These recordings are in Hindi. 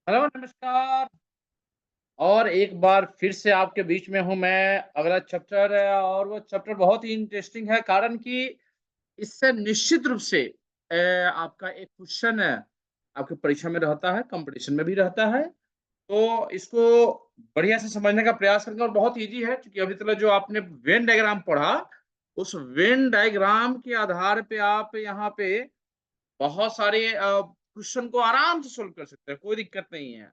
हेलो, नमस्कार। और एक बार फिर से आपके बीच में हूँ मैं। अगला चैप्टर है और वो चैप्टर बहुत ही इंटरेस्टिंग है कारण कि इससे निश्चित रूप से आपका एक क्वेश्चन आपकी परीक्षा में रहता है, कॉम्पिटिशन में भी रहता है। तो इसको बढ़िया से समझने का प्रयास करेंगे और बहुत ईज़ी है क्योंकि अभी तक जो आपने वेन डायग्राम पढ़ा, उस वेन डायग्राम के आधार पे आप यहाँ पे बहुत सारे क्वेश्चन को आराम से सॉल्व कर सकते हैं, कोई दिक्कत नहीं है।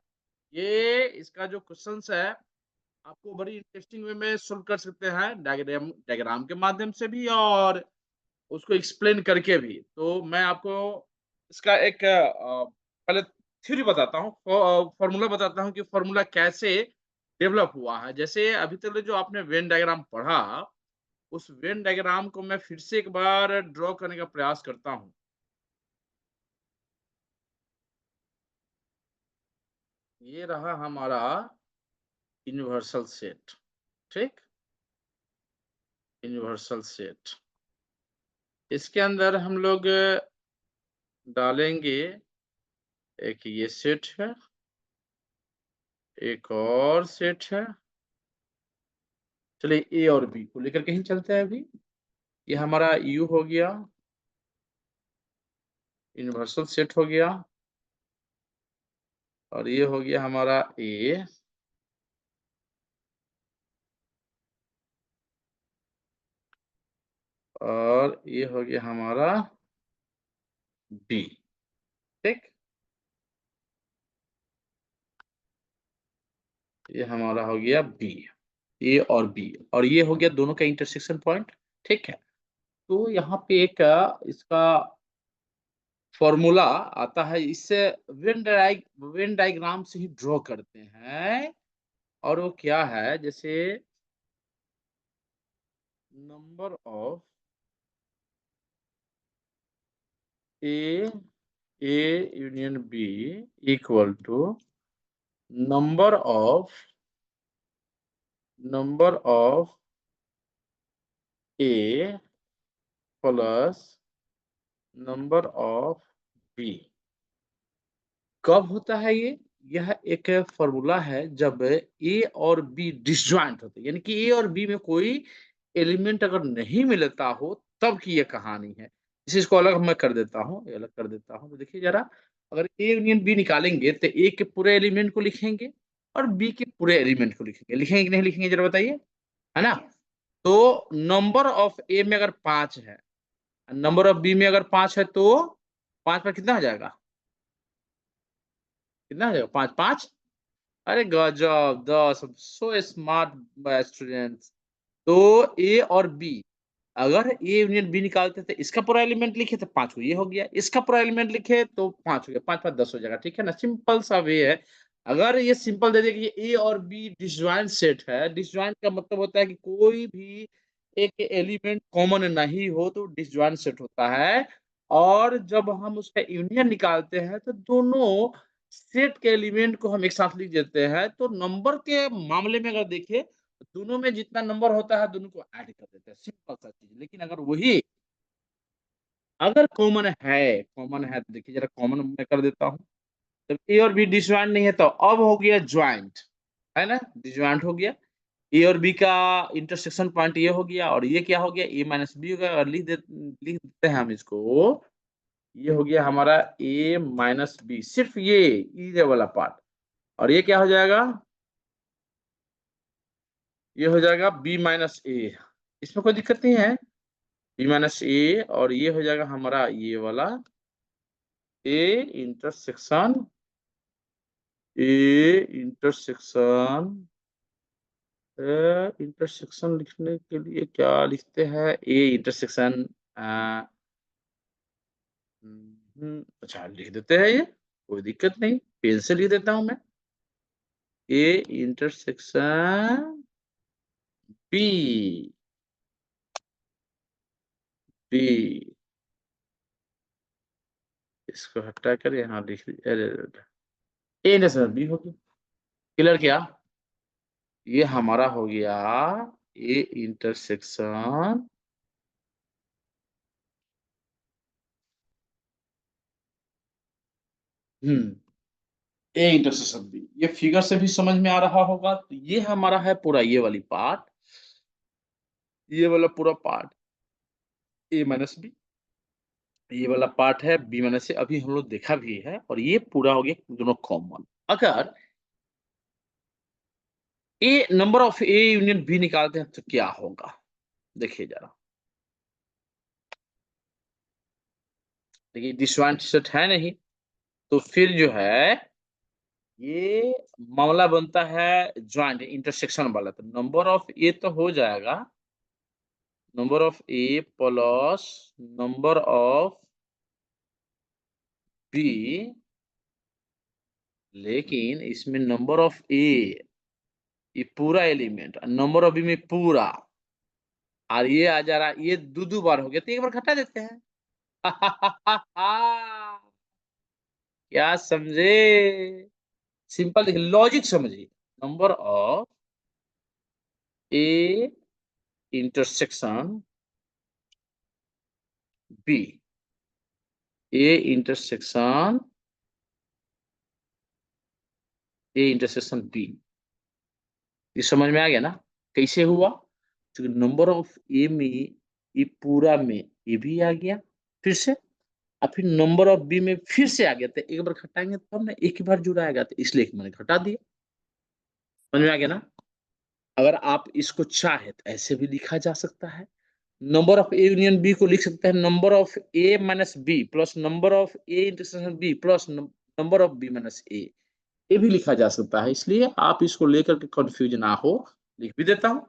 ये इसका जो क्वेश्चन्स है, आपको बड़ी इंटरेस्टिंग वे में सॉल्व कर सकते हैं डायग्राम डायग्राम के माध्यम से भी और उसको एक्सप्लेन करके भी। तो मैं आपको इसका एक पहले थ्योरी बताता हूँ, फॉर्मूला बताता हूँ कि फॉर्मूला कैसे डेवलप हुआ है। जैसे अभी तक जो आपने वेन डायग्राम पढ़ा, उस वेन डायग्राम को मैं फिर से एक बार ड्रॉ करने का प्रयास करता हूँ। ये रहा हमारा यूनिवर्सल सेट, ठीक? Universal set. इसके अंदर हम लोग डालेंगे एक ये सेट है, एक और सेट है। चलिए ए और बी को लेकर के ही चलते हैं अभी। ये हमारा यू हो गया, यूनिवर्सल सेट हो गया और ये हो गया हमारा ए और ये हो गया हमारा बी, ठीक? ये हमारा हो गया बी, ए और बी और ये हो गया दोनों का इंटरसेक्शन पॉइंट, ठीक है? तो यहाँ पे एक इसका फ़ॉर्मूला आता है, इससे वेन डायग्राम से ही ड्रॉ करते हैं और वो क्या है जैसे number of A A union B equal to number of number of A plus number of B. कब होता है ये? यह एक फ़ॉर्मूला है जब ए और बी डिसजॉइंट होते हैं, यानी कि ए और बी में कोई एलिमेंट अगर नहीं मिलता हो, तब की ये कहानी है। इस चीज़ को अलग मैं कर देता हूँ, ये अलग कर देता हूँ। तो देखिए ज़रा, अगर ए यूनियन बी निकालेंगे, तो ए के पूरे एलिमेंट को लिखेंगे और बी के पूरे एलिमेंट को लिखेंगे। लिखेंगे कि नहीं लिखेंगे ज़रा बताइए, है ना? तो नंबर ऑफ ए में अगर 5 है, नंबर ऑफ बी में अगर 5 है, तो 5 पर कितना हो जाएगा? कितना हो जाएगा? 5, 5? अरे गजब! 10 सो स्मार्ट स्टूडेंट्स। तो ए और बी, अगर ए यूनियन बी निकालते तो इसका पूरा एलिमेंट लिखे तो 5 को ये हो गया, इसका पूरा एलिमेंट लिखे तो 5 हो गया, 5 5 10 हो जाएगा, ठीक है ना? सिंपल सा वे है। अगर ये सिंपल दे दिया कि ये ए और बी डिसजॉइंट सेट है, डिसजॉइंट का मतलब होता है कि कोई भी एक एलिमेंट कॉमन नहीं हो तो डिसजॉइंट सेट होता है और जब हम उसका यूनियन निकालते हैं तो दोनों सेट के एलिमेंट को हम एक साथ लिख देते हैं। तो नंबर के मामले में अगर देखें, दोनों में जितना नंबर होता है, दोनों को ऐड कर देते हैं, सिंपल सा चीज़। लेकिन अगर वही अगर कॉमन है तो देखिए ज़रा कॉमन मैं कर देता हूँ। जब ए और बी डिसजॉइंट नहीं है तो अब हो गया जॉइंट, है ना? डिसजॉइंट हो गया। ए और बी का इंटरसेक्शन पॉइंट ये हो गया और ये क्या हो गया? ए माइनस बी हो गया और लिख देते हैं हम इसको, ये हो गया हमारा ए माइनस बी, सिर्फ़ ये वाला पार्ट और ये क्या हो जाएगा? ये हो जाएगा बी माइनस ए। इसमें कोई दिक्कत नहीं है। बी माइनस ए और ये हो जाएगा हमारा ये वाला ए इंटरसेक्शन इंटरसेक्शन इंटरसेक्शन लिखने के लिए क्या लिखते हैं? ए इंटरसेक्शन अ, अच्छा लिख देते हैं ये, कोई दिक्कत नहीं, पेन से लिख देता हूँ मैं। ए इंटरसेक्शन बी, बी इसको हटाकर यहाँ लिख दी अरे! ए इंटरसेक्शन बी हो गया। क्लियर क्या? ये हमारा हो गया ए इंटरसेक्शन हुँ, ए इंटरसेक्शन बी, ये फिगर से भी समझ में आ रहा होगा। तो ये हमारा है पूरा ये वाली पार्ट, ये वाला पूरा पार्ट ए माइनस बी, ये वाला पार्ट है बी माइनस से, अभी हम लोग देखा भी है, और ये पूरा हो गया दोनों कॉमन। अगर A number of A union B निकालते हैं तो क्या होगा, देखिए जरा। देखिए डिसजॉइंट सेट है नहीं, तो फिर जो है ये मामला बनता है ज्वाइंट इंटरसेक्शन वाला। तो नंबर ऑफ ए तो हो जाएगा number of A plus number of B, लेकिन इसमें नंबर ऑफ ए ये पूरा एलिमेंट, नंबर ऑफ बी में पूरा, और ये आ जा रहा, ये दो बार हो गया, तो एक बार घटा देते हैं। क्या समझे, सिंपल देखिए, लॉजिक समझिए। Number of A intersection B, A intersection A intersection B, ये समझ में आ गया ना कैसे हुआ। तो नंबर ऑफ ए में ये पूरा में ए भी आ गया फिर से, और फिर नंबर ऑफ बी में फिर से आ गया, तो एक बार घटाएंगे तो हम ना एक ही बार जुड़ाएगा, तो इसलिए मैंने घटा दिया। समझ में आ गया ना। अगर आप इसको चाहे तो ऐसे भी लिखा जा सकता है, number of A union B को लिख सकते हैं number of A minus B plus number of A intersection B plus number of B minus A, ये भी लिखा जा सकता है। इसलिए आप इसको लेकर के कंफ्यूज ना हो, लिख भी देता हूँ,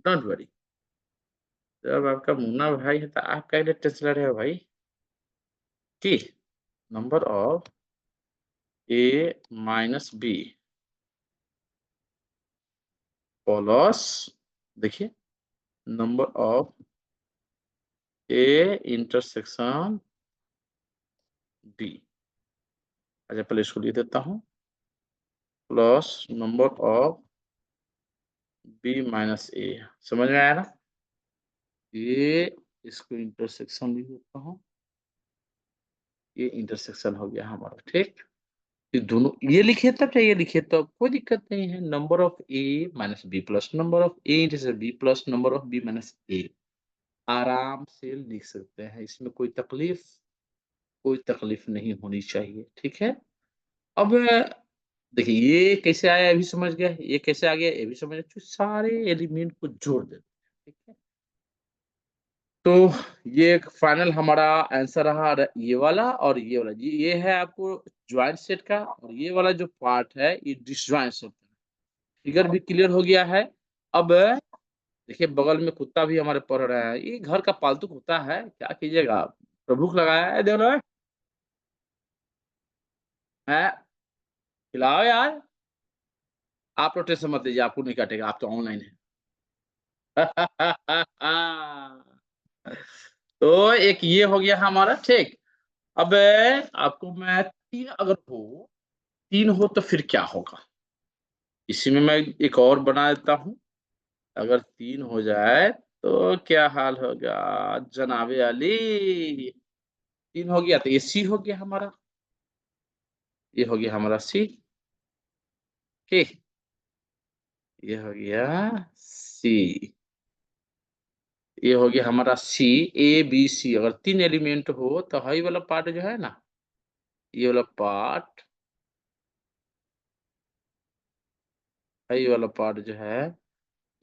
डोंट वरी। जब आपका मुन्ना भाई है तो आप क्या लिए टेंशन ले रहे हो भाई, कि number of A minus B plus, देखिए number of A intersection B, अच्छा पहले इसको लिख देता हूँ, plus number of B minus A. समझ में आया ना, ये इसको इंटरसेक्शन लिख देता हूँ, ये इंटरसेक्शन हो गया हमारा, ठीक। ये दोनों ये लिखे तब चाहिए लिखे तब कोई दिक्कत नहीं है, number of A minus B plus number of A intersection B plus number of B minus A, आराम से लिख सकते हैं, इसमें कोई तकलीफ नहीं होनी चाहिए, ठीक है। अब देखिए ये कैसे आया ये भी समझ गया, ये कैसे आ गया ये भी समझ गया, तो सारे एलिमेंट को जोड़ देते हैं, ठीक है। तो ये एक फाइनल हमारा आंसर रहा, ये वाला और ये वाला, ये है आपको ज्वाइंट सेट का, और ये वाला जो पार्ट है ये डिसज्वाइंट सेट का। फिगर भी क्लियर हो गया है। अब देखिए बगल में कुत्ता भी हमारे पढ़ रहा है, ये घर का पालतू कुत्ता है, क्या कीजिएगा आप, तो भूख लगाया है, देखो है, खिलाओ यार। आप लोग टेंशन मत लीजिए, आपको नहीं काटेगा, आप तो ऑनलाइन है। तो एक ये हो गया हमारा, ठीक। अब आपको मैं तीन हो तो फिर क्या होगा, इसी में मैं एक और बना देता हूँ। अगर तीन हो जाए तो क्या हाल होगा जनाबे अली, तीन हो गया तो ये सी हो गया हमारा, ये हो गया हमारा सी, ठीक, ये हो गया सी, ये हो गया हमारा सी, ए बी सी। अगर तीन एलिमेंट हो तो हाई वाला पार्ट जो है ना, ये वाला पार्ट, हाई वाला पार्ट जो है,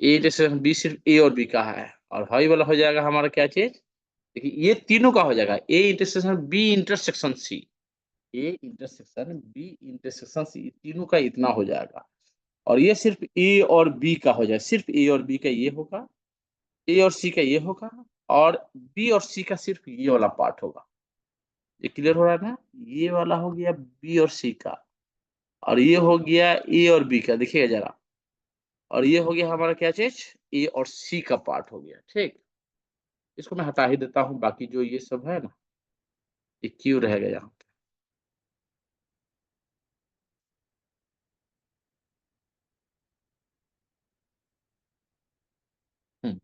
ए जैसे बी सिर्फ ए और बी का है, और हाई वाला हो जाएगा हमारा क्या चीज, देखिए ये तीनों का हो जाएगा, A intersection B intersection C, A intersection B intersection C, तीनों का इतना हो जाएगा। और ये सिर्फ ए और बी का हो जाए, सिर्फ ए और बी का ये होगा, ए और सी का ये होगा, और बी और सी का सिर्फ ये वाला पार्ट होगा। ये क्लियर हो रहा है ना, ये वाला हो गया बी और सी का, और ये हो गया ए और बी का, देखिएगा जरा, और ये हो गया हमारा क्या चीज, ए और सी का पार्ट हो गया, ठीक। इसको मैं हटा ही देता हूँ, बाकी जो ये सब है ना ये क्यों रहेगा यहाँ पे। हम्म,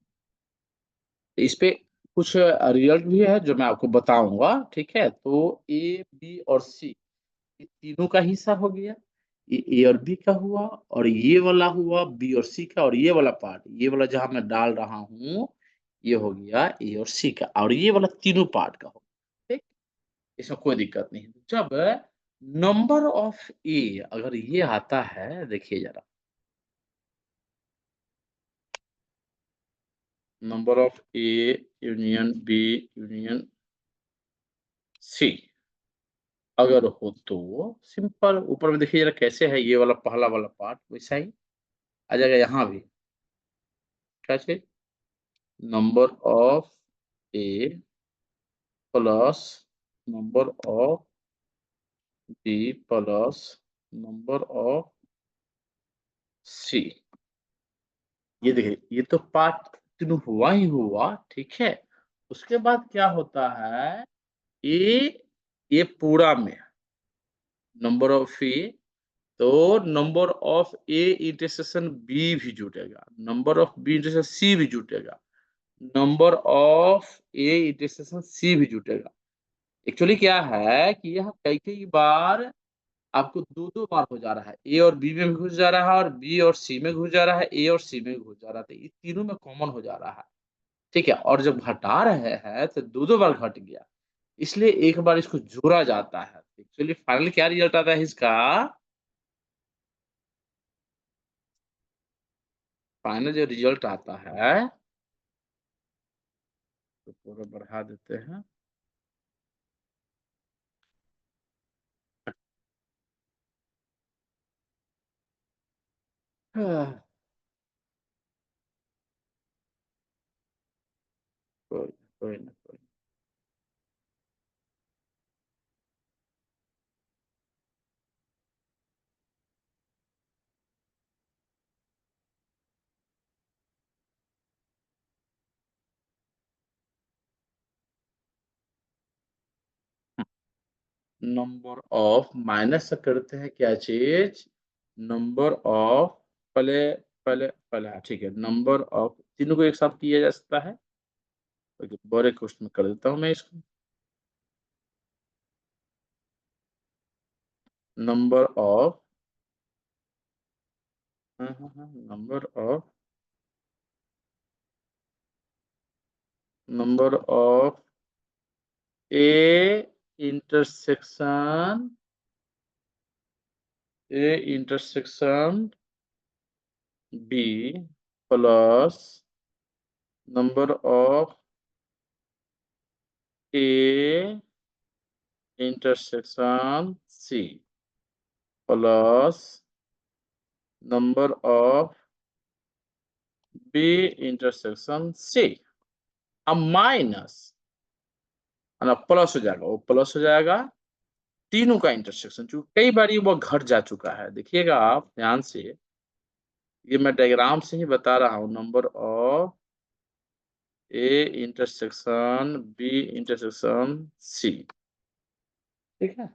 इस पे कुछ रिजल्ट भी है जो मैं आपको बताऊंगा, ठीक है। तो ए बी और सी, तीनों का हिस्सा हो गया। ये ए और बी का हुआ और ये वाला हुआ बी और सी का और ये वाला पार्ट, ये वाला जहाँ मैं डाल रहा हूँ, ये हो गया ए और सी का और ये वाला तीनों पार्ट का हो, ठीक? इसमें कोई दिक्कत नहीं। जब नंबर ऑफ ए अगर ये आता है, देखिए जरा, number of A union B union C अगर हो तो सिंपल, ऊपर में देखिए जरा कैसे है, ये वाला पहला वाला पार्ट वैसा ही आ जाएगा यहाँ भी। क्या चीज? Number of A plus number of B plus number of C. ये देखिए ये तो पार्ट तीनों हुआ ही हुआ, ठीक है। उसके बाद क्या होता है, ये पूरा में नंबर ऑफ ए, तो number of A intersection B भी जुटेगा, number of B intersection C भी जुटेगा, number of A intersection C भी जुटेगा। एक्चुअली क्या है कि यह कई कई बार आपको दो दो बार हो जा रहा है, ए और बी में भी घुस जा रहा है और बी और सी में घुस जा रहा है, ए और सी में घुस जा रहा है, तो ये तीनों में कॉमन हो जा रहा है, ठीक है। और जब घटा रहे हैं तो दो दो बार घट गया, इसलिए एक बार इसको जोड़ा जाता है। एक्चुअली फाइनल क्या रिजल्ट आता है इसका, फाइनल जो रिजल्ट आता है, तो पूरा बढ़ा देते हैं। कोई कोई ना कोई। नंबर ऑफ माइनस से करते हैं क्या चीज, नंबर ऑफ, पहले पहले पहले हाँ, ठीक है, नंबर ऑफ तीनों को एक साथ किया जा सकता है। ओके, बड़े क्वेश्चन कर देता हूँ मैं इसको, number of number of A intersection B plus number of A intersection C plus number of B intersection C. अब माइनस है ना, प्लस हो जाएगा, वो प्लस हो जाएगा तीनों का इंटरसेक्शन, चूंकि कई बार ये वो घट जा चुका है, देखिएगा आप ध्यान से, ये मैं डायग्राम से ही बता रहा हूँ, number of A intersection B intersection C, ठीक है।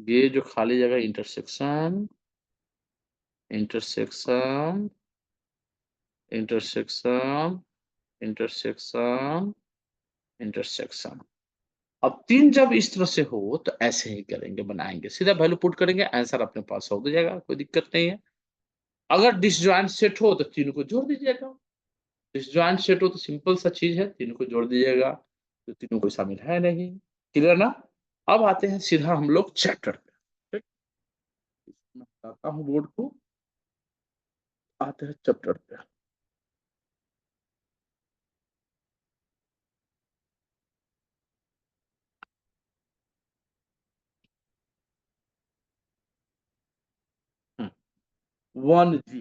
ये जो खाली जगह intersection intersection intersection intersection intersection, अब तीन जब इस तरह से हो तो ऐसे ही करेंगे, बनाएंगे, सीधा वैल्यू पुट करेंगे, आंसर अपने पास हो जाएगा, कोई दिक्कत नहीं है। अगर डिसजॉइंट सेट हो तो तीनों को जोड़ दीजिएगा, डिसजॉइंट सेट हो तो सिंपल सा चीज है, तीनों को जोड़ दीजिएगा, तो तीनों को शामिल है नहीं। क्लियर ना? अब आते हैं सीधा हम लोग चैप्टर पे, ठीक। मैं बताता हूँ बोर्ड को, आते हैं चैप्टर पे। वन जी,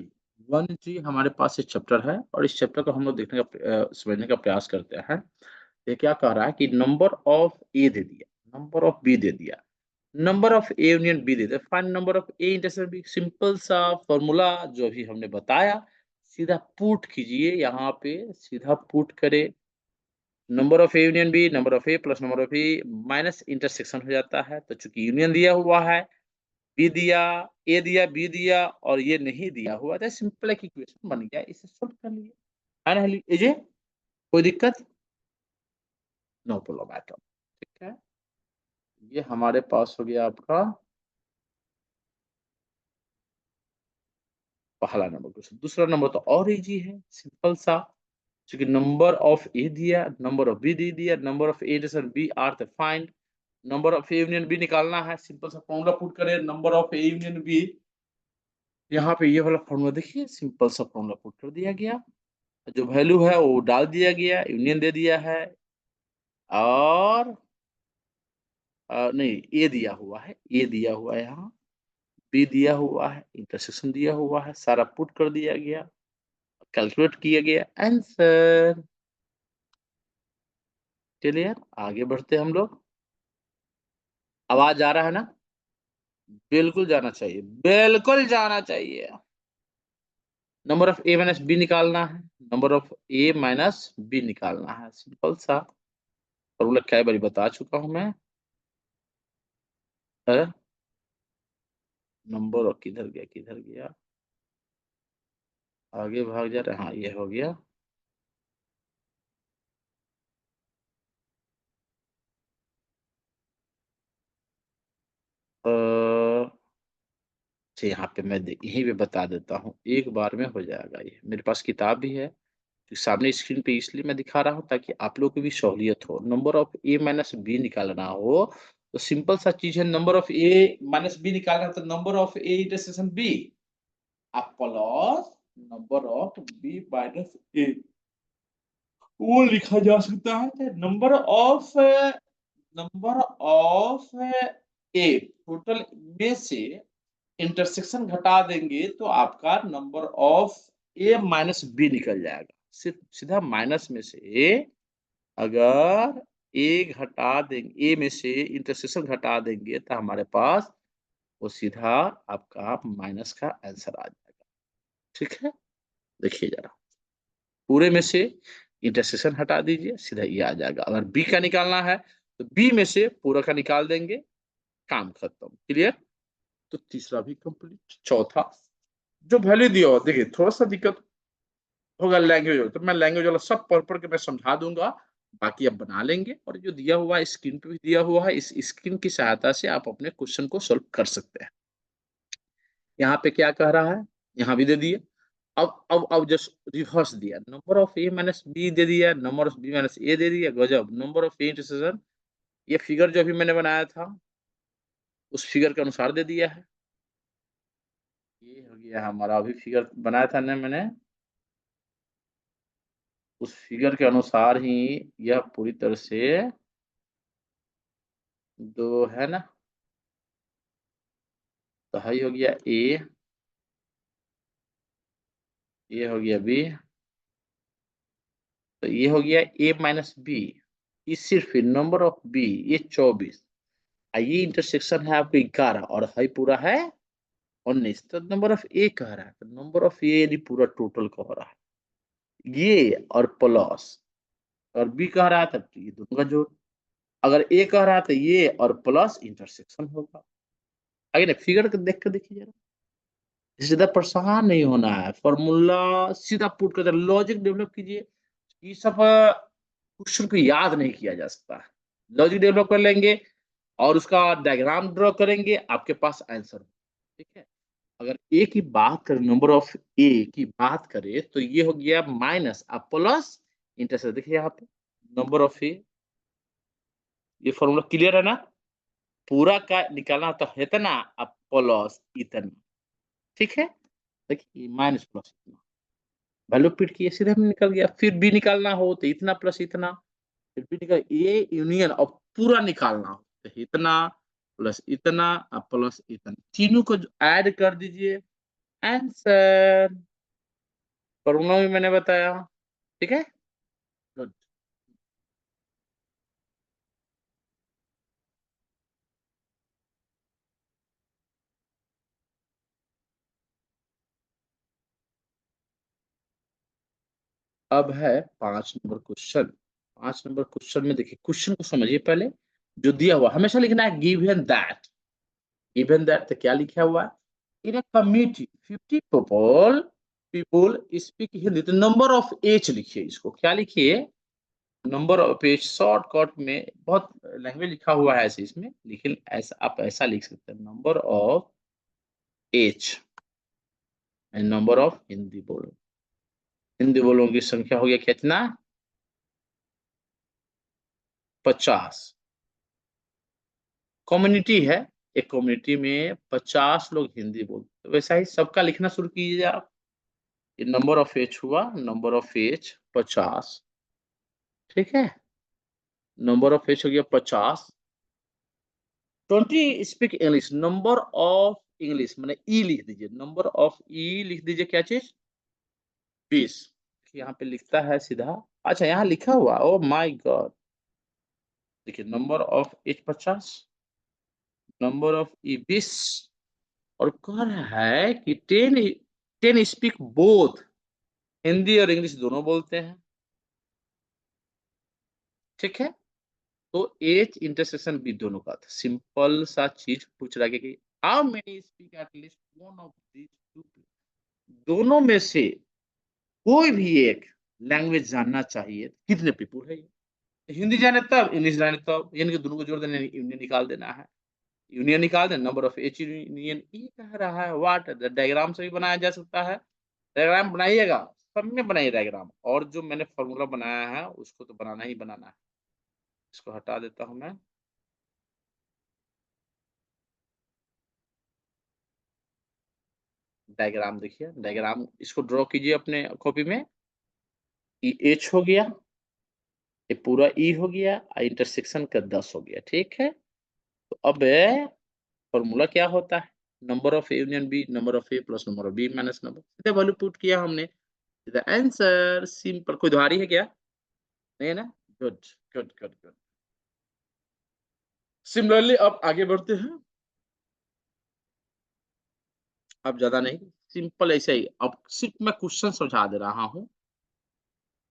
वन जी हमारे पास एक चैप्टर है और इस चैप्टर को हम लोग देखने का समझने का प्रयास करते हैं। ये क्या कह रहा है कि नंबर ऑफ ए दे दिया, नंबर ऑफ बी दे दिया, number of A union B दे दिया, find number of A intersection B. Simple सा फॉर्मूला जो भी हमने बताया, सीधा पुट कीजिए यहाँ पे, सीधा पुट करे, number of A union B, number of A plus number of B minus intersection हो जाता है, तो चूंकि यूनियन दिया हुआ है, बी दिया, ए दिया, बी दिया और ये नहीं दिया हुआ था, सिंपल एक इक्वेशन बन गया, इसे सोल्व कर लिए, है ना? लीजिए, कोई दिक्कत, नो प्रॉब्लम एट ऑल। है, ये हमारे पास हो गया आपका पहला नंबर क्वेश्चन। दूसरा नंबर तो और इजी है, सिंपल सा, क्योंकि नंबर ऑफ ए दिया, नंबर ऑफ बी दे दिया, number of A intersection B are the find, number of A union B निकालना है। सिंपल सा फॉर्मूला पुट करें, number of A union B, यहाँ पे ये वाला फॉर्मूला देखिए, सिंपल सा फॉर्मूला पुट कर दिया गया, जो वैल्यू है वो डाल दिया गया, यूनियन दे दिया है, और नहीं, ए दिया हुआ है, ए दिया हुआ है यहाँ, बी दिया हुआ है, इंटरसेक्शन दिया हुआ है, सारा पुट कर दिया गया, कैलकुलेट किया गया, आंसर। चलिए यार आगे बढ़ते हैं हम लोग। आवाज आ रहा है ना? बिल्कुल जाना चाहिए, बिल्कुल जाना चाहिए। Number of A minus B निकालना है, number of A minus B निकालना है, सिंपल सा फॉर्मूला कई बार बता चुका हूं मैं। नंबर ऑफ किधर गया, किधर गया, आगे भाग जा रहा है, हाँ ये हो गया। अच्छा यहाँ पे मैं यहीं पे बता देता हूँ, एक बार में हो जाएगा, ये मेरे पास किताब भी है, तो सामने स्क्रीन पे इसलिए मैं दिखा रहा हूँ ताकि आप लोग को भी सहूलियत हो। Number of A minus B निकालना हो तो सिंपल सा चीज है, number of A minus B निकालना है तो number of A intersection B आप plus number of B minus A, वो लिखा जा सकता है नंबर ऑफ ए टोटल में से इंटरसेक्शन घटा देंगे तो आपका number of A minus B निकल जाएगा। सिर्फ सीधा माइनस में से अगर ए घटा देंगे, ए में से इंटरसेक्शन घटा देंगे तो हमारे पास वो सीधा आपका माइनस का आंसर आ जाएगा। ठीक है, देखिए जरा, पूरे में से इंटरसेक्शन हटा दीजिए, सीधा ये आ जाएगा। अगर बी का निकालना है तो बी में से पूरा का निकाल देंगे, काम खत्म, क्लियर। तो तीसरा भी कंप्लीट। चौथा, जो वैल्यू दिया हो, देखिए थोड़ा सा दिक्कत होगा लैंग्वेज हो, तो मैं लैंग्वेज वाला सब पढ़ पढ़ के मैं समझा दूंगा, बाकी आप बना लेंगे। और जो दिया हुआ है स्क्रीन पे भी दिया हुआ है, इस स्क्रीन की सहायता से आप अपने क्वेश्चन को सोल्व कर सकते हैं। यहाँ पे क्या कह रहा है, यहाँ भी दे दिए। अब जस्ट रिवर्स दिया, number of A minus B दे दिया, number of B minus A दे दिया, गजब। नंबर ऑफ ए इंटरसेक्शन, ये फिगर जो अभी मैंने बनाया था उस फिगर के अनुसार दे दिया है। ये हो गया हमारा, अभी फिगर बनाया था ना मैंने, उस फिगर के अनुसार ही यह पूरी तरह से दो है ना, तो हाई हो गया ए, ये हो गया बी, तो ये हो गया ए माइनस बी, ये सिर्फ नंबर ऑफ बी ये 24, ये इंटरसेक्शन है आपको 11 और हाई पूरा है 19, तो नंबर ऑफ ए कह रहा है, तो नंबर ऑफ ए यानी पूरा टोटल कह रहा है ये, और प्लस, और बी कह रहा था तो ये दोनों का जोड़, अगर ए कह रहा था ये और प्लस इंटरसेक्शन होगा। आगे ना फिगर को देख कर देखिए जरा, ज्यादा परेशान नहीं होना है, फॉर्मूला सीधा पुट कर, लॉजिक डेवलप कीजिए। ये सब क्वेश्चन को याद नहीं किया जा सकता, लॉजिक डेवलप कर लेंगे और उसका डायग्राम ड्रॉ करेंगे, आपके पास आंसर। ठीक है, अगर ए की बात करें, नंबर ऑफ ए की बात करें तो ये हो गया माइनस अब प्लस इंटरसेक्शन, देखिए यहाँ पे नंबर ऑफ ए, ये फॉर्मूला क्लियर है ना, पूरा का निकालना तो इतना अब प्लस इतना, ठीक है। देखिए माइनस प्लस इतना, वैल्यू पिट किए सीधे में निकल गया। फिर बी निकालना हो तो इतना प्लस इतना, फिर बी निकल, ए यूनियन और पूरा निकालना हो तो इतना प्लस इतना और प्लस इतना, तीनों को ऐड कर दीजिए, आंसर। फॉर्मूला भी मैंने बताया, ठीक है, गुड। अब है 5 नंबर क्वेश्चन। 5 नंबर क्वेश्चन में देखिए, क्वेश्चन को समझिए पहले, जो दिया हुआ हमेशा लिखना है गिवन दैट, गिवन दैट तो क्या लिखा हुआ है, in a community 50 people speak Hindi, तो नंबर ऑफ एच लिखिए, इसको क्या लिखिए, नंबर ऑफ एच, शॉर्टकट में बहुत लैंग्वेज लिखा हुआ है ऐसे इसमें, लेकिन ऐसा आप ऐसा लिख सकते हैं, number of H and number of Hindi बोलो। हिंदी बोलों की संख्या हो गया कितना? 50। कम्युनिटी है, एक कम्युनिटी में 50 लोग हिंदी बोलते, तो वैसा ही सबका लिखना शुरू कीजिए आप। ये नंबर ऑफ एच हुआ, नंबर ऑफ एच 50, ठीक है। नंबर ऑफ एच हो गया 50। 20 speak English, number of English मैंने ई लिख दीजिए, नंबर ऑफ ई लिख दीजिए, क्या चीज? 20। यहाँ पे लिखता है सीधा, अच्छा यहाँ लिखा हुआ, ओ माय गॉड। देखिए number of H 50, number of E 20, और कह रहा है कि 10 स्पीक बोथ, हिंदी और इंग्लिश दोनों बोलते हैं, ठीक है। तो एज इंटरसेक्शन बी दोनों का था, सिंपल सा चीज पूछ रहा है कि how many speak at least one of these two, दोनों में से कोई भी एक लैंग्वेज जानना चाहिए, कितने पीपुल है ये? हिंदी जाने तब, इंग्लिश जाने तब, यानी कि दोनों को जोड़ देना, यूनियन निकाल देना है। यूनियन निकाल देना, नंबर ऑफ एच यूनियन ई कह रहा है, व्हाट डायग्राम से भी बनाया जा सकता है। डायग्राम बनाइएगा, सब में बनाइए डायग्राम, और जो मैंने फॉर्मूला बनाया है उसको तो बनाना ही बनाना है। इसको हटा देता हूं मैं। डायग्राम देखिए, डायग्राम इसको ड्रॉ कीजिए अपने कॉपी में। ई एच हो गया, ये पूरा ई हो गया, इंटरसेक्शन का 10 हो गया, ठीक है। तो अब फॉर्मूला क्या होता है? Number of A union B, number of A plus number of B minus number, सीधे वैल्यू पुट किया हमने, द आंसर सिंपल। कोई दुहारी है क्या? नहीं है ना? Good good good good. Similarly अब आगे बढ़ते हैं, अब ज्यादा नहीं, सिंपल ऐसे ही, अब सिर्फ मैं क्वेश्चन समझा दे रहा हूँ।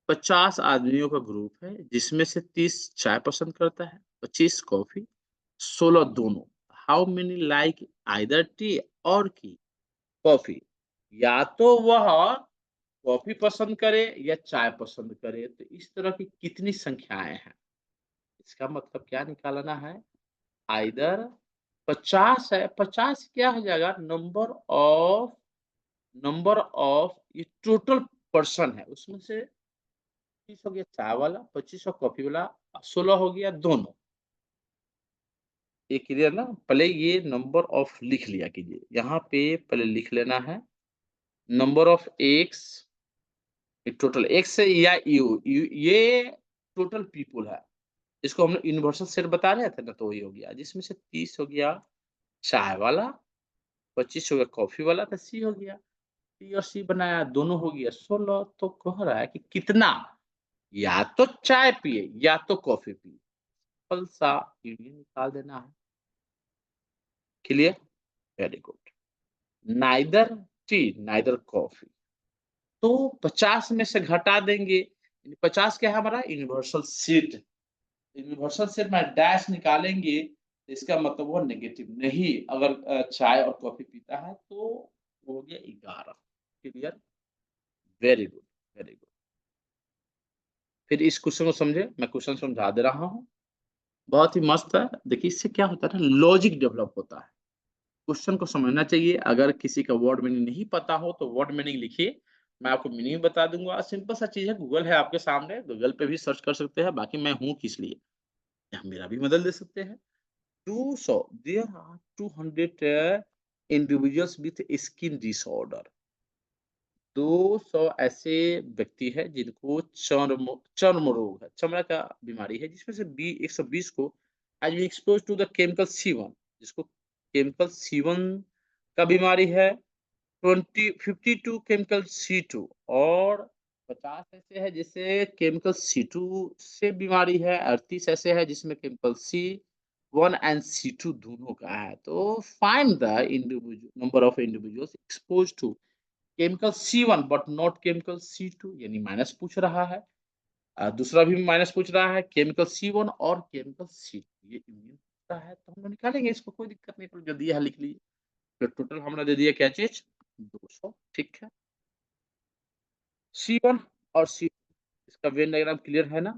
50 आदमियों का ग्रुप है, जिसमें से 30 चाय पसंद करता है, 25 कॉफी, 16 दोनों। How many like either T और की कॉफी, या तो वह कॉफी पसंद करे या चाय पसंद करे, तो इस तरह की कितनी संख्याएं हैं? इसका मतलब क्या निकालना है? आइदर 50 है, 50 क्या हो जाएगा? नंबर ऑफ ये टोटल पर्सन है, उसमें से 30 हो गया चाय वाला, 25 और कॉफी वाला, 16 हो गया दोनों। ये क्लियर ना? पहले ये नंबर ऑफ लिख लिया कीजिए, यहाँ पे पहले लिख लेना है number of x, total x या ये टोटल पीपुल है, इसको हम यूनिवर्सल सेट बता रहे थे ना, तो वही हो गया, जिसमें से 30 हो गया चाय वाला, 25 हो गया कॉफी वाला, तो सी हो गया। सी और सी बनाया, दोनों हो गया 16। तो कह रहा है कि कितना, या तो चाय पिए या तो कॉफी पिए, फल सा यूनियन निकाल देना है। Clear? Very good. Neither T neither coffee, तो 50 में से घटा देंगे, 50 क्या है हमारा? Universal seat. यूनिवर्सल सेट में डैश निकालेंगे, तो इसका मतलब वो नेगेटिव नहीं, अगर चाय और कॉफी पीता है तो वो हो गया 11। Clear? Very good, very good. फिर इस क्वेश्चन को समझे, मैं क्वेश्चन समझा दे रहा हूँ, बहुत ही मस्त है। देखिए इससे क्या होता है ना, लॉजिक डेवलप होता है। क्वेश्चन को समझना चाहिए, अगर किसी का वर्ड मीनिंग नहीं पता हो तो वर्ड मीनिंग लिखिए, मैं आपको मीनिंग बता दूंगा। सिंपल सा चीज है, गूगल है आपके सामने, गूगल पे भी सर्च कर सकते हैं, बाकी मैं हूँ किस लिए, आप मेरा भी मदद ले सकते हैं। 200 there are 200 individuals with skin disorder, 200 ऐसे व्यक्ति है जिनको चर्म रोग है, चमड़ा का बीमारी है, जिसमें से 120 को आज भी expose to the chemical C1, जिसको केमिकल C1 का बीमारी है, 52 केमिकल C2, और 50 ऐसे है जिसे केमिकल C2 से बीमारी है, 38 ऐसे है जिसमें केमिकल C1 एंड C2 दोनों का है। तो find the individual number of individuals expose to chemical C1 but not chemical C2, यानी माइनस पूछ रहा है। दूसरा भी माइनस पूछ रहा है, केमिकल C1 और केमिकल C2, ये यूनियन पूछ रहा है, तो हम लोग निकालेंगे इसको, कोई दिक्कत नहीं, जो दिया है लिख लीजिए। तो टोटल हमने दे दिया क्या चीज? 200, ठीक है। C1 और C2, इसका वेन डायग्राम क्लियर है ना?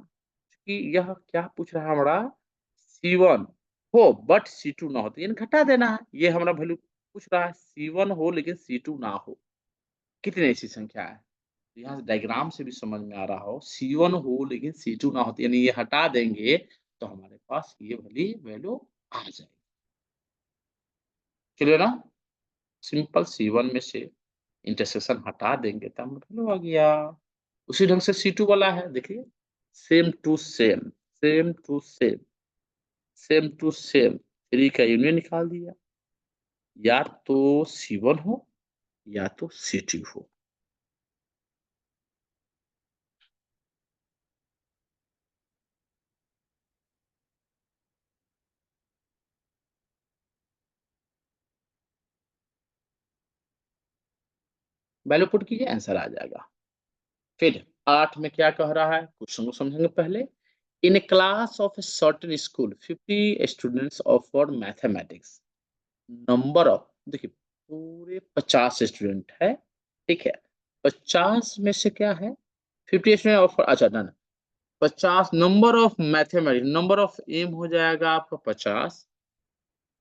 कि यह क्या पूछ रहा है हमारा, C1 हो बट C2 ना हो, तो यानी घटा देना है। ये हमारा वैल्यू पूछ रहा है, C1 हो लेकिन C2 ना हो। कितनी ऐसी संख्या है? तो यहाँ से डायग्राम से भी समझ में आ रहा हो, C1 हो लेकिन C2 ना हो, तो यानी ये हटा देंगे तो हमारे पास ये वाली वैल्यू आ जाएगी। क्लियर ना? सिंपल C1 में से इंटरसेक्शन हटा देंगे तो हमारा वैल्यू आ गया। उसी ढंग से C2 वाला है, देखिए same to same, same to same, same to same, 3 का यूनियन निकाल दिया, या तो C1 हो या तो C2 हो। वैल्यू पुट कीजिए, आंसर आ जाएगा। फिर 8 में क्या कह रहा है, क्वेश्चन को समझेंगे पहले। In a class of a certain school 50 students offered mathematics, number of, देखिए पूरे 50 स्टूडेंट है, ठीक है। 50 में से क्या है, 50 स्टूडेंट ऑफर, अच्छा ना, 50 number of mathematics, number of M हो जाएगा आपका 50,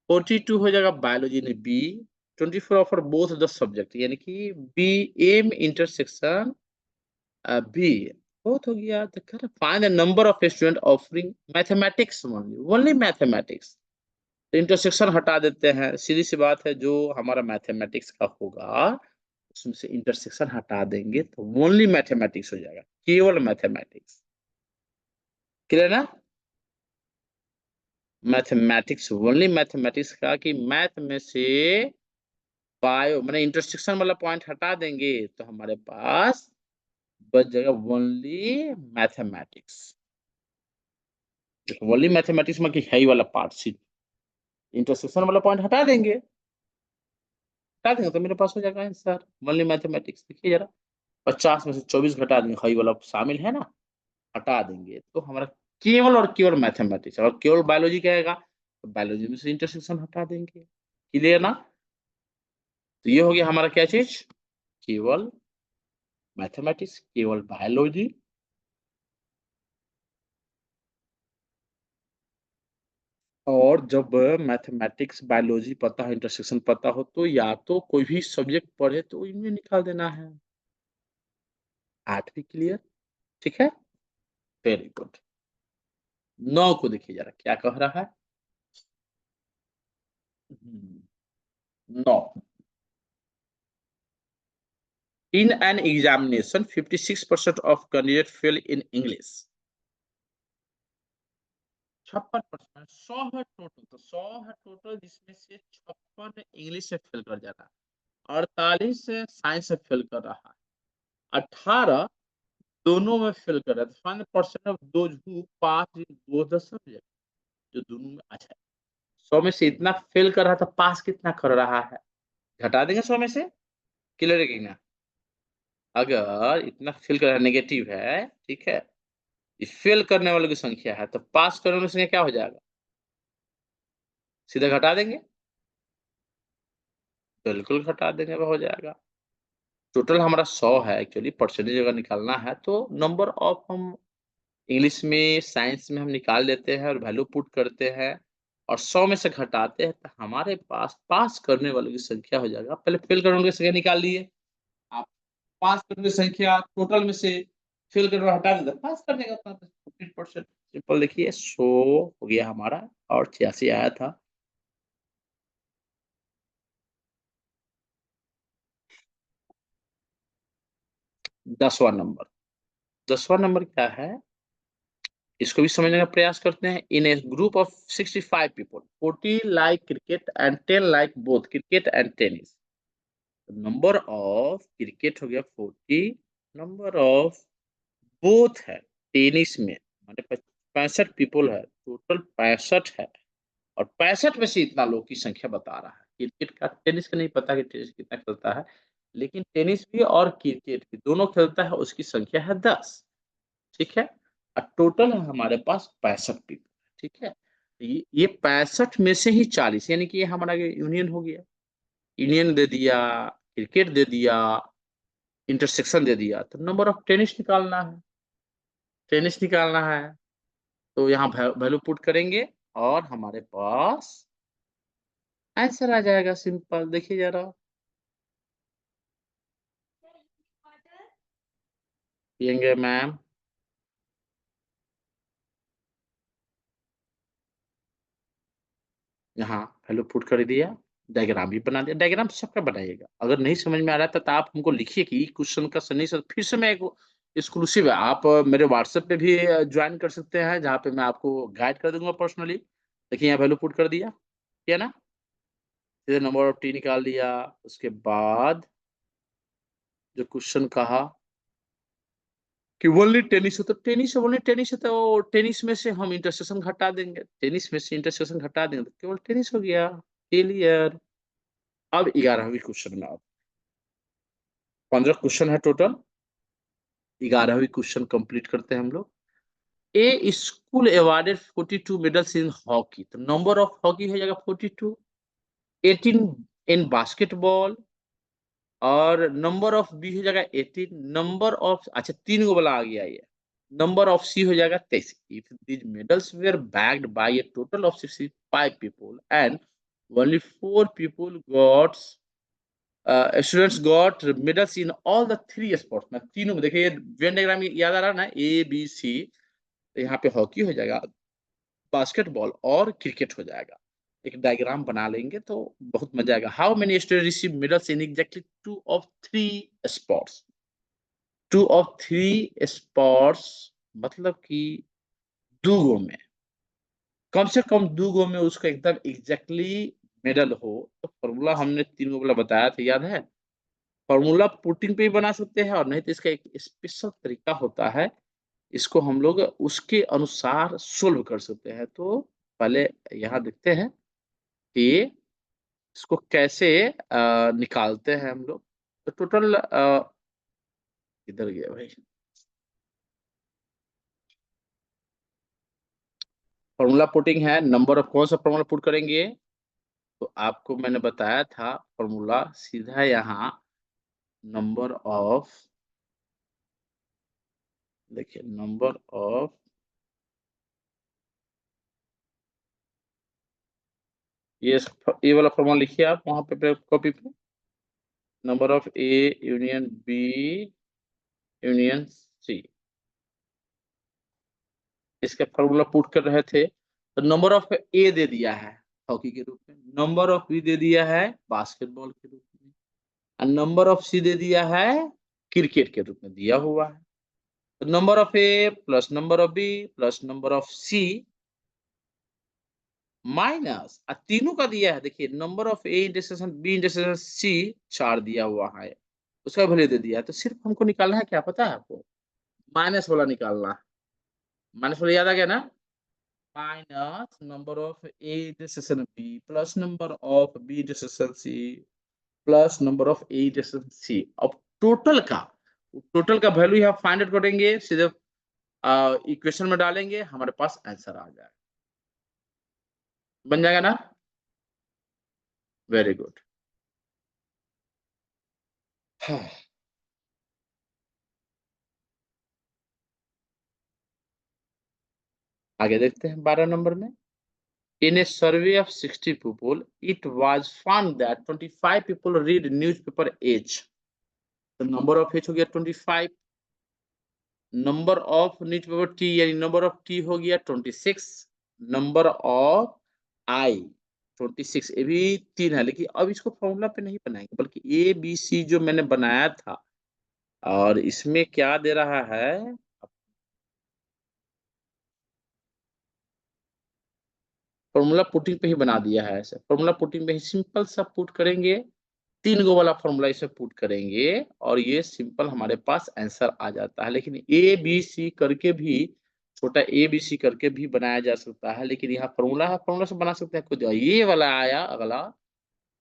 42 हो जाएगा बायोलॉजी में B, 24 offer both the subject, यानी कि बी एम इंटरसेक्शन बी, बहुत हो गया। तो कह रहा find the number of student offering mathematics only, only mathematics. तो इंटरसेक्शन हटा देते हैं, सीधी सी बात है, जो हमारा मैथमेटिक्स का होगा उसमें से इंटरसेक्शन हटा देंगे तो ओनली मैथमेटिक्स हो जाएगा, केवल मैथमेटिक्स। क्लियर ना? मैथमेटिक्स, ओनली मैथमेटिक्स का, कि मैथ में से बायो मैंने इंटरसेक्शन वाला पॉइंट हटा देंगे तो हमारे पास बच जाएगा ओनली मैथमेटिक्स। ओनली मैथमेटिक्स में कि है ही वाला पार्ट, सिर्फ इंटरसेक्शन वाला पॉइंट हटा देंगे तो मेरे पास हो जाएगा आंसर ओनली मैथमेटिक्स। देखिए जरा, 50 में से 24 घटा देंगे, हई वाला शामिल है ना, हटा देंगे तो हमारा केवल और केवल मैथमेटिक्स, और केवल बायोलॉजी क्या आएगा, तो बायोलॉजी में से इंटरसेक्शन हटा देंगे। क्लियर ना? तो ये हो गया हमारा क्या चीज, केवल मैथमेटिक्स, केवल बायोलॉजी। और जब मैथमेटिक्स बायोलॉजी पता है, इंटरसेक्शन पता हो, तो या तो कोई भी सब्जेक्ट पढ़े तो इनमें निकाल देना है। 8 भी क्लियर, ठीक है, वेरी गुड। 9 को देखिए जरा क्या कह रहा है। 9, in an examination 56% of candidates fail in English। 56%, 100 है टोटल, तो 100 है टोटल, जिसमें से 56 इंग्लिश से फेल कर जा रहा है, 48 से साइंस से फेल कर रहा है, 18 दोनों में फेल कर रहा है। Find the percent of those who pass in both the subject, जो दोनों में अच्छा है। 100 में से इतना फेल कर रहा था, पास कितना कर रहा है, घटा देंगे 100 में से। क्लियर है कि ना? अगर इतना फेल कर रहा है, नेगेटिव है, ठीक है, ये फेल करने वालों की संख्या है, तो पास करने वालों की संख्या क्या हो जाएगा, सीधे घटा देंगे, बिल्कुल घटा देंगे, वो हो जाएगा। टोटल हमारा 100 है, एक्चुअली परसेंटेज अगर निकालना है तो नंबर ऑफ हम इंग्लिश में साइंस में हम निकाल लेते हैं और वैल्यू पुट करते हैं, और 100 में से घटाते हैं तो हमारे पास पास करने वालों की संख्या हो जाएगा। पहले फेल करने वालों की संख्या निकाल लिए आप, पास करने की संख्या टोटल में से फेल करने वाला हटा देते, पास करने का 15%। सिंपल, देखिए 100 हो गया हमारा और 86 आया था। 10वां नंबर, 10वां नंबर क्या है, इसको भी समझने का प्रयास करते हैं। In a group of 65 people 40 like cricket and 10 like both cricket and tennis. Number of cricket हो गया 40, नंबर ऑफ बोथ है टेनिस में, माने 65 पीपल है, टोटल 65 है, और 65 में से इतना लोग की संख्या बता रहा है। क्रिकेट का, टेनिस का नहीं पता कि टेनिस कितना खेलता है, लेकिन टेनिस भी और क्रिकेट भी दोनों खेलता है, उसकी संख्या है 10, ठीक है। और टोटल है हमारे पास 65 पीपल, ठीक है। ये 65 में से ही 40, यानी कि ये हमारा यूनियन हो गया, यूनियन दे दिया, क्रिकेट दे दिया, इंटरसेक्शन दे दिया, तो नंबर ऑफ टेनिस निकालना है, टेनिस निकालना है। तो यहाँ वैल्यू पुट करेंगे और हमारे पास आंसर आ जाएगा सिंपल। देखिए जरा, पियेंगे मैम? यहाँ वैल्यू पुट कर दिया, डायग्राम भी बना दिया। डायग्राम सबका बनाइएगा। अगर नहीं समझ में आ रहा था तो आप हमको लिखिए कि क्वेश्चन का सही से फिर से मैं एक एक्सक्लूसिव है, आप मेरे व्हाट्सएप पे भी ज्वाइन कर सकते हैं, जहाँ पे मैं आपको गाइड कर दूंगा पर्सनली। देखिए यहाँ वैल्यू पुट कर दिया, ठीक है ना? फिर नंबर ऑफ टी निकाल दिया। उसके बाद जो क्वेश्चन कहा कि ओनली टेनिस हो, तो टेनिस ओनली टेनिस है, तो टेनिस में से हम इंटरसेक्शन घटा देंगे, टेनिस में से इंटरसेक्शन घटा देंगे तो केवल टेनिस हो गया। क्लियर? अब 11वीं क्वेश्चन में, अब 15 क्वेश्चन है टोटल। 11वीं क्वेश्चन कंप्लीट करते हैं हम लोग। A school awarded 42 medals in hockey, तो नंबर ऑफ हॉकी हो जाएगा 42, 18 इन बास्केटबॉल, और नंबर ऑफ बी हो जाएगा 18, नंबर ऑफ, अच्छा तीन गो वाला आ गया ये, नंबर ऑफ सी हो जाएगा 23। If these medals were bagged by a total of 65 people and only 4 people got students got medals in all the 3 sports, में तीनों में देखिए वेन डायग्राम याद आ रहा है ना, ए बी सी, तो यहाँ पे हॉकी हो जाएगा, बास्केटबॉल और क्रिकेट हो जाएगा। एक डायग्राम बना लेंगे तो बहुत मजा आएगा। How many student receive medals in exactly 2 of 3 sports? 2 of 3 sports मतलब कि दो में, कम से कम दो में उसका एकदम एग्जैक्टली मेडल हो। तो फॉर्मूला हमने तीन गो वाला बताया था, याद है? फॉर्मूला पुटिंग पे भी बना सकते हैं, और नहीं तो इसका एक स्पेशल तरीका होता है, इसको हम लोग उसके अनुसार सोल्व कर सकते हैं। तो पहले यहाँ देखते हैं कि इसको कैसे निकालते हैं हम लोग। तो टोटल किधर गया भाई? फॉर्मूला पुटिंग है, नंबर ऑफ, कौन सा फॉर्मूला पुट करेंगे? तो आपको मैंने बताया था फॉर्मूला सीधा यहाँ नंबर ऑफ, देखिए नंबर ऑफ, ये ये वाला फॉर्मूला लिखिए आप वहां पे कॉपी पे, number of A union B union C, इसका फॉर्मूला पुट कर रहे थे। तो नंबर ऑफ ए दे दिया है हॉकी के रूप में, नंबर ऑफ बी दे दिया है बास्केटबॉल के रूप में, और नंबर ऑफ सी दे दिया है क्रिकेट के रूप में दिया हुआ है। तो number of A plus number of B plus number of C minus, और तीनों का दिया है, देखिए number of A intersection B intersection C 4 दिया हुआ है, उसका वैल्यू दे दिया है। तो सिर्फ हमको निकालना है, क्या पता है आपको? माइनस वाला निकालना है। माइनस वाला याद आ गया ना? Minus number of A intersection B plus number of B intersection C plus number of A intersection C. अब टोटल का वैल्यू यहाँ फाइंड आउट करेंगे, सीधे इक्वेशन में डालेंगे, हमारे पास आंसर आ जाएगा। बन जाएगा ना? Very good. हाँ, आगे देखते हैं 12 नंबर में। In a survey of 60 people, it was found that 25 people read newspaper each. The number of each हो गया 25, नंबर ऑफ न्यूज़पेपर टी यानी नंबर ऑफ टी हो गया 26, नंबर ऑफ आई 26, ये भी तीन है, लेकिन अब इसको फॉर्मूला पे नहीं बनाएंगे, बल्कि ए बी सी जो मैंने बनाया था, और इसमें क्या दे रहा है, फॉर्मूला पुटिंग पे ही बना दिया है। ऐसे फॉर्मूला पुटिंग पे ही सिंपल सा पुट करेंगे, तीन गो वाला फॉर्मूला इसे पुट करेंगे, और ये सिंपल हमारे पास आंसर आ जाता है। लेकिन ए बी सी करके भी, छोटा ए बी सी करके भी बनाया जा सकता है, लेकिन यहाँ फॉर्मूला है, फॉर्मूला से बना सकते हैं खुद। ये वाला आया अगला,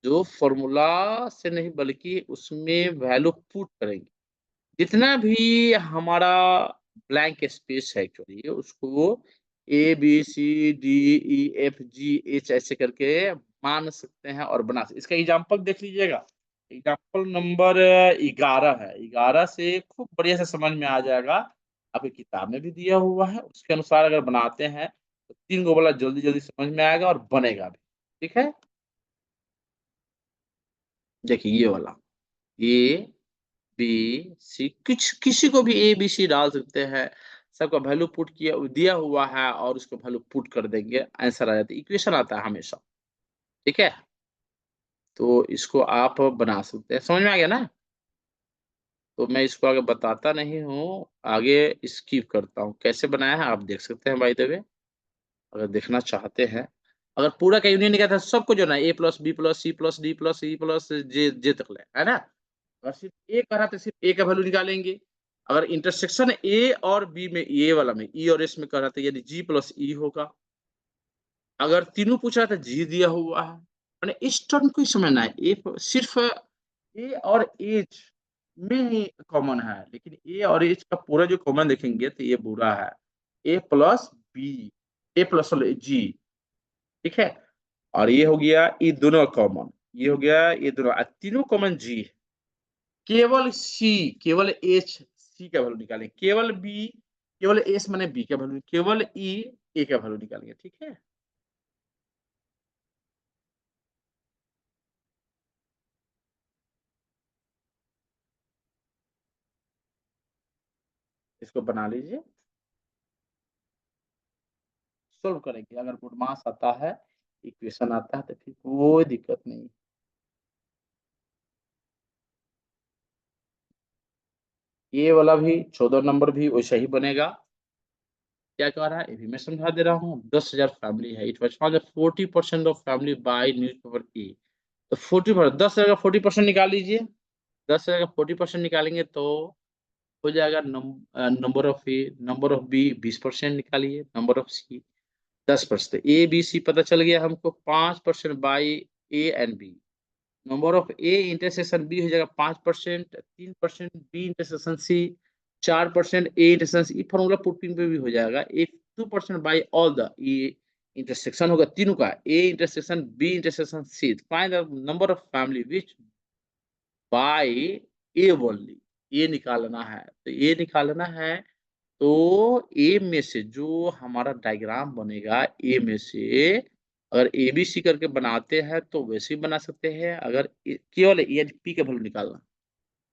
जो फॉर्मूला से नहीं बल्कि उसमें वैल्यू पुट करेंगे, जितना भी हमारा ब्लैंक स्पेस है एक्चुअली, उसको A B C D E F G H ऐसे करके मान सकते हैं और बना सकते। इसका एग्जांपल देख लीजिएगा, एग्जांपल नंबर 11 है, 11 से खूब बढ़िया से समझ में आ जाएगा। आपकी किताब में भी दिया हुआ है, उसके अनुसार अगर बनाते हैं तो 3 को बोला जल्दी-जल्दी समझ में आएगा और बनेगा भी। ठीक है? देखिए ये वाला ए, बी, सी कुछ किसी को भी ए, बी, सी डाल सकते हैं। सबका वैल्यू पुट किया दिया हुआ है और उसको वैल्यू पुट कर देंगे, आंसर आ जाता है। इक्वेशन आता है हमेशा। ठीक है? तो इसको आप बना सकते हैं। समझ में आ गया ना? तो मैं इसको आगे बताता नहीं हूँ, आगे स्किप करता हूँ। कैसे बनाया है आप देख सकते हैं बाय द वे, अगर देखना चाहते हैं। अगर पूरा का यूनियन निकाला था सबको जो ना A plus B plus C plus D plus E plus J J तक ले, है ना? अगर सिर्फ ए करा तो सिर्फ ए का वैल्यू निकालेंगे। अगर इंटरसेक्शन ए और बी में ये वाला में ई और एस में कर रहा था यानी जी प्लस ई होगा। अगर तीनों पूछ रहा था जी दिया हुआ है। मैंने इस टर्म को ही समझना है। ए सिर्फ ए और एच में ही कॉमन है, लेकिन ए और एच का पूरा जो कॉमन देखेंगे तो ये बुरा है। ए प्लस बी, ए प्लस जी, ठीक है? और ये हो गया ये दोनों कॉमन, ये हो गया ये दोनों, तीनों कॉमन जी है। केवल सी, केवल एच सी का वैल्यू निकालेंगे, केवल बी, केवल एस माने बी का वैल्यू, केवल ई ए का वैल्यू निकालेंगे। ठीक है? इसको बना लीजिए, सोल्व करेंगे। अगर गुड मास आता है, इक्वेशन आता है तो फिर कोई दिक्कत नहीं। ये वाला भी 14 नंबर भी वैसा ही बनेगा। क्या कह रहा है ये भी मैं समझा दे रहा हूँ। 10,000 फैमिली है, it was found that 40% of family buy newspaper E. तो 40 10,000 का 40% निकाल लीजिए। 10,000 का 40% निकालेंगे तो हो जाएगा number of A, number of B 20% निकालिए, number of C 10%। A B C पता चल गया हमको 5% by A and B. Number of A intersection B हो जाएगा 5%, 3% B intersection C, 4% A intersection E, formula putting पे भी हो जाएगा। एक 2% by all the A intersection होगा तीनों का, A intersection B intersection C. Find the number of family which bye A only, ये निकालना है। तो ये निकालना है तो ए में से जो हमारा डायग्राम बनेगा, ए में से अगर एबीसी करके बनाते हैं तो वैसे ही बना सकते हैं। अगर केवल ए पी का वैल्यू निकालना,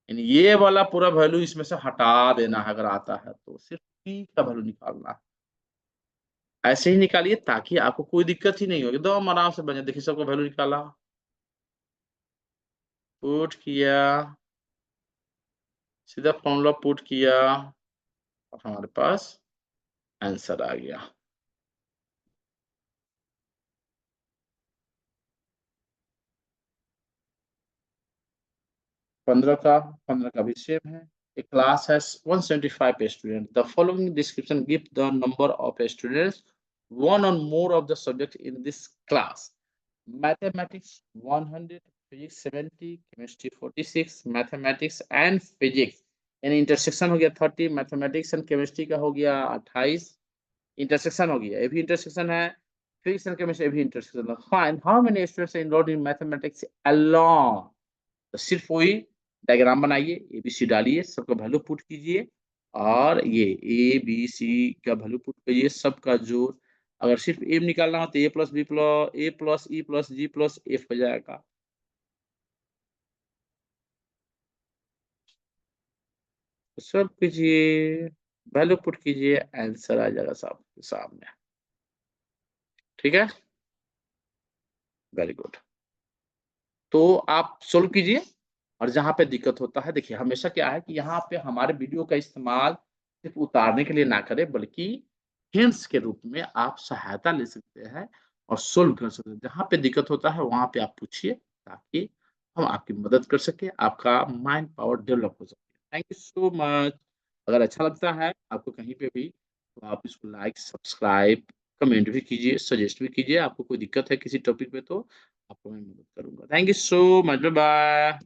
यानी ये वाला पूरा वैल्यू इसमें से हटा देना है। अगर आता है तो सिर्फ पी का वैल्यू निकालना है। ऐसे ही निकालिए ताकि आपको कोई दिक्कत ही नहीं होगी, एकदम आराम से बने। देखिए सबका वैल्यू निकाला, पुट किया, सीधा फॉर्मूला पुट किया और हमारे पास आंसर आ गया। 15 का भी सेम है। A class has 175 students. The following description gives the number of students, one or more of the subject in this class. Mathematics 100, physics 70, chemistry 46, mathematics and physics यानी इंटरसेक्शन हो गया 30, मैथमेटिक्स एंड केमिस्ट्री का हो गया 28, इंटरसेक्शन हो गया, ये भी इंटरसेक्शन है। फिजिक्स एंड केमिस्ट्री भी इंटरसेक्शन है। Find how many students enrolled in mathematics along. तो सिर्फ वही डायग्राम बनाइए, एबीसी डालिए, सबका वैल्यू पुट कीजिए और ये ए बी सी का वैल्यू पुट कीजिए, सबका जोड़। अगर सिर्फ एम निकालना हो तो ए प्लस बी प्लस ए प्लस ई प्लस जी प्लस एफ हो जाएगा। तो सब कीजिए, वैल्यू पुट कीजिए, आंसर आ जाएगा सबके सामने। ठीक है, वेरी गुड। तो आप सोल्व कीजिए और जहाँ पे दिक्कत होता है, देखिए हमेशा क्या है कि यहाँ पे हमारे वीडियो का इस्तेमाल सिर्फ उतारने के लिए ना करें, बल्कि हिंट्स के रूप में आप सहायता ले सकते हैं और सोल्व कर सकते हैं। जहाँ पे दिक्कत होता है वहाँ पे आप पूछिए ताकि हम आपकी मदद कर सकें, आपका माइंड पावर डेवलप हो सके। Thank you so much. अगर अच्छा लगता है आपको कहीं पे भी तो आप इसको लाइक, सब्सक्राइब, कमेंट भी कीजिए, सजेस्ट भी कीजिए। आपको कोई दिक्कत है किसी टॉपिक पे तो आपको मैं मदद करूँगा। Thank you so much, bye bye.